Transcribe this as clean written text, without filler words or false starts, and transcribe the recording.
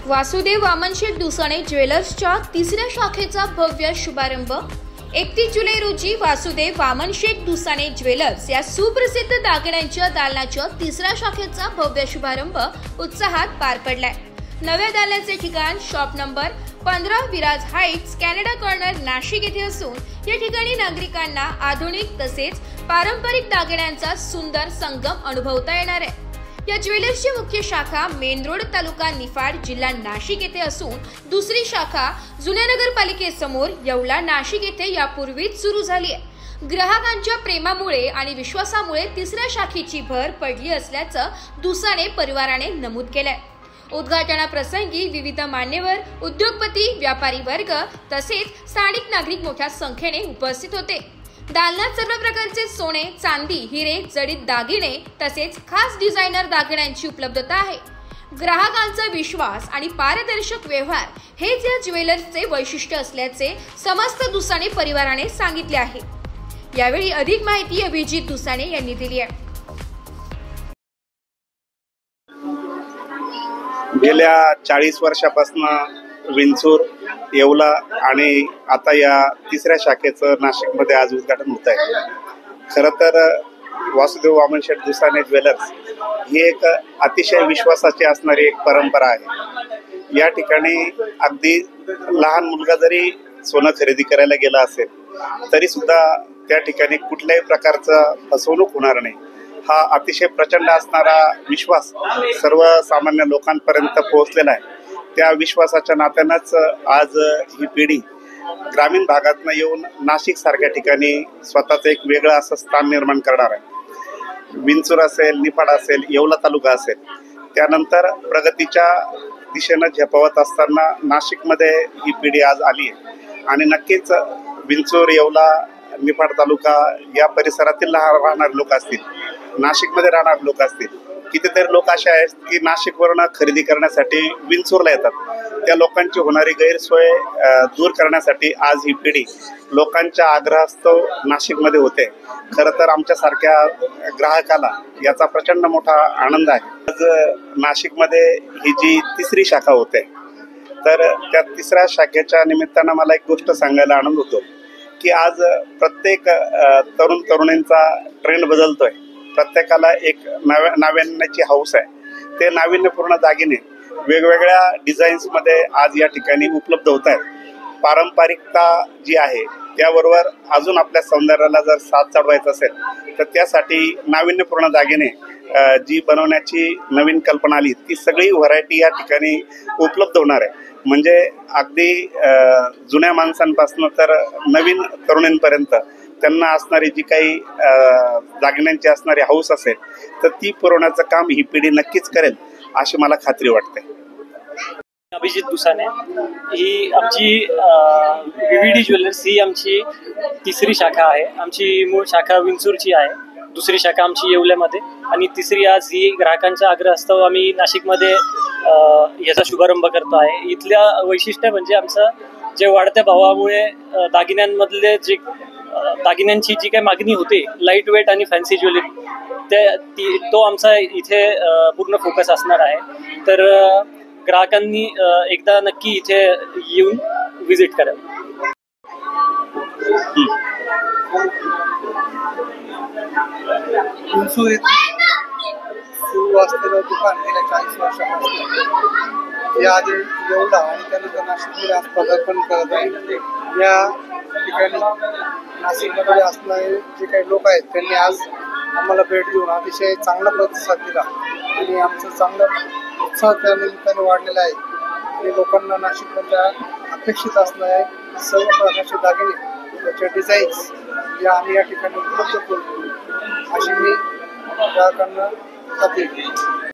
वासुदेव वामनशेठ दुसाणे ज्वेलर्सच्या तिसऱ्या शाखेचा भव्य शुभारंभ 31 जुलै रोजी वासुदेव वामनशेठ दुसाणे ज्वेलर्स या सुप्रसिद्ध दागिन्यांच्या दालनाच्या तिसऱ्या शाखेचा भव्य शुभारंभ उत्साहात पार पडलाय। नव्या दालनाचे ठिकाण shop number 15 Viraj Heights Canada corner Nashik येथे असून या ठिकाणी नागरिकांना आधुनिक तसेच पारंपरिक दागिन्यांचा सुंदर संगम अनुभवता येणार आहे। या ज्वेलर्सची मुख्य शाखा मेन रोड तालुका निफाड जिल्हा नाशिक येथे असून दुसरी शाखा जुन्या नगरपालिकेसमोर येवला नाशिक येथे यापूर्वीच सुरू झाली आहे। ग्राहकांच्या प्रेमामुळे आणि विश्वासामुळे तिसऱ्या शाखेची भर पडली असल्याचं दुसाणे परिवाराने नमूद केलंय। उद्घाटनाप्रसंगी विविध मान्यवर, उद्योगपती, व्यापारी वर्ग तसेच स्थानिक नागरिक मोठ्या संख्येने उपस्थित होते। दालनात सर्व प्रकारचे सोने, चांदी, हिरे, जडित दागिने तसेच खास डिझायनर दागिन्यांची उपलब्धता आहे। ग्राहकांचा विश्वास आणि पारदर्शक व्यवहार हेच या ज्वेलर्सचे वैशिष्ट्य असल्याचे समस्त दुसाणे परिवाराने सांगितले आहे। यावेळी अधिक माहिती अभिजित दुसाणे यांनी दिली आहे। गेल्या 40 वर्षापासून विंचूर, येवला आणि आता या तिसऱ्या शाखेचं नाशिकमध्ये आज उद्घाटन होत आहे। खरं तर वासुदेव वामनशेठ दुसाणे ज्वेलर्स ही एक अतिशय विश्वासाची असणारी एक परंपरा आहे। या ठिकाणी अगदी लहान मुलगा जरी सोनं खरेदी करायला गेला असेल तरी सुद्धा त्या ठिकाणी कुठल्याही प्रकारचं फसवणूक होणार नाही हा अतिशय प्रचंड असणारा विश्वास सर्वसामान्य लोकांपर्यंत पोहोचलेला आहे। त्या विश्वासाच्या नात्यानंच आज ही पिढी ग्रामीण भागातून येऊन नाशिक सारख्या ठिकाणी स्वतःचं एक वेगळं असं स्थान निर्माण करणार आहे। विंचूर असेल, निफाड असेल, येवला तालुका असेल, त्यानंतर प्रगतीच्या दिशेनं झेपावत असताना नाशिकमध्ये ही पिढी आज आली आहे आणि नक्कीच विंचूर, येवला, निफाड तालुका या परिसरातील राहणारे लोक असतील, नाशिकमध्ये राहणारे लोक असतील, कितीतरी लोक असे आहेत की नाशिकवरून खरेदी करण्यासाठी विंचूरला येतात। त्या लोकांची होणारी गैरसोय दूर करण्यासाठी आज ही पिढी लोकांच्या आग्रहास्तव नाशिकमध्ये होते। खरं तर आमच्यासारख्या ग्राहकाला याचा प्रचंड मोठा आनंद आहे। आज नाशिकमध्ये ही जी तिसरी शाखा होते तर त्या तिसऱ्या शाखेच्या निमित्तानं मला एक गोष्ट सांगायला आनंद होतो की आज प्रत्येक तरुण तरुणींचा ट्रेंड बदलतोय। प्रत्येकाला एक नाविन्याची हौस आहे। ते नाविन्यपूर्ण दागिने वेगवेगळ्या डिझाईन्समध्ये आज या ठिकाणी उपलब्ध होत आहेत। पारंपरिकता जी आहे त्याबरोबर अजून आपल्या सौंदर्याला जर साथ चढवायचं असेल तर त्यासाठी नाविन्यपूर्ण दागिने जी बनवण्याची नवीन कल्पना आली ती सगळी व्हरायटी या ठिकाणी उपलब्ध होणार आहे। म्हणजे अगदी जुन्या माणसांपासून तर नवीन तरुणींपर्यंत त्यांना असणारी जी काही दागिन्यांची असणारी हौस असेल तर ती पुरवण्याचं काम ही पिढी नक्कीच करेल अशी मला खात्री वाटते। अभिजित दुसाणे ही आमची विविडी ज्वेलर्स ही आमची तिसरी शाखा आहे। आमची मूळ शाखा विंचूरची आहे, दुसरी शाखा आमची येवल्यामध्ये आणि तिसरी आज ही ग्राहकांच्या आग्रहास्तव आम्ही नाशिकमध्ये याचा शुभारंभ करतो आहे। इथल्या वैशिष्ट्य म्हणजे आमचं जे वाढत्या भावामुळे दागिन्यांमधले जे दागिन्यांची जी काही मागणी होते लाईट वेट आणि फॅन्सी ज्वेलरी तो आमचा इथे पूर्ण फोकस असणार आहे। तर ग्राहकांनी एकदा नक्की इथे येऊन व्हिजिट करावं। सुरू असलेलं दुकान गेल्या 40 वर्षापासून याआधी येवला आणि त्यानंतर नाशिकमध्ये आज पदार्पण करत आहे। या ठिकाणी नाशिकमध्ये असणारे जे काही लोक आहेत त्यांनी आज आम्हाला भेट देऊन अतिशय चांगला प्रतिसाद दिला आणि आमचं चांगला उत्साह त्या निमित्ताने वाढलेला आहे आणि लोकांना नाशिकमधल्या अपेक्षित असणारे सर्व प्रकारचे दागिने त्याचे डिझाईन्स या आम्ही या ठिकाणी उपलब्ध करू अशी मी ग्राहकांना खात्री देतो।